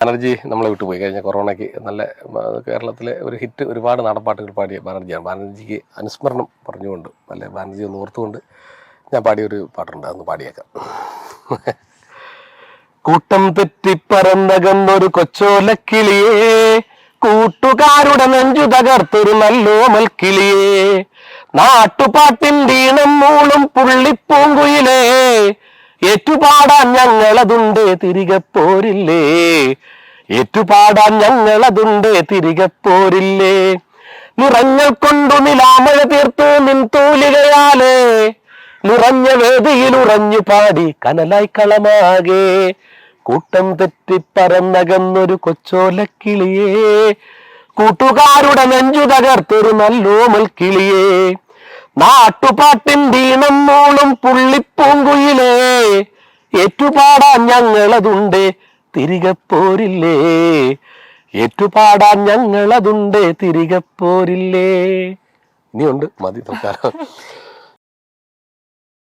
ബാനർജി നമ്മളെ വിട്ടുപോയി കഴിഞ്ഞ കൊറോണയ്ക്ക്. നല്ല കേരളത്തിലെ ഒരു ഹിറ്റ് ഒരുപാട് നാടൻപാട്ടുകൾ പാടിയ ബാനർജിയാണ്. ബാനർജിക്ക് അനുസ്മരണം പറഞ്ഞുകൊണ്ട് അല്ലെ ബാനർജി ഒന്ന് ഓർത്തുകൊണ്ട് ഞാൻ പാടിയൊരു പാട്ടുണ്ട്, അതൊന്ന് പാടിയേക്കാം. കൂട്ടം തെറ്റിപ്പറന്നകന്നൊരു കൊച്ചോലക്കിളിയേ, കൂട്ടുകാരുടെ നെഞ്ചു തകർത്തൊരു നല്ലോമൽ കിളിയേ, നാട്ടുപാട്ടിൻ്റെ ഈണം മൂളും പുള്ളിപ്പൂങ്കുയിലേ, ഏറ്റുപാടാൻ ഞങ്ങളതുണ്ട് തിരികെ പോരില്ലേ, ഏറ്റുപാടാൻ ഞങ്ങളതുണ്ട് തിരികെ പോരില്ലേ, നിറങ്ങൾ കൊണ്ടു നിലാമഴ തീർത്തു നിൻ തൂലികയാലേ, നിറഞ്ഞ വേദിയിൽ ഉറഞ്ഞു പാടി കനലായി കളമാകെ, കൂട്ടം തെറ്റിപ്പറന്നകന്നൊരു കൊച്ചോലക്കിളിയേ, കൂട്ടുകാരുടെ നെഞ്ചു തകർത്തൊരു നല്ലോമൽ കിളിയേ, നാട്ടുപാട്ടിൻ്റെ ഈണം മൂളും പുള്ളിപ്പൂങ്കുയിലേ, ഏറ്റുപാടാൻ ഞങ്ങളതുണ്ട് തിരികെ പോരില്ലേ, ഏറ്റുപാടാൻ ഞങ്ങളതുണ്ട് തിരികെ പോരില്ലേ. ഇനിയുണ്ട്, മതി തൽക്കാലം.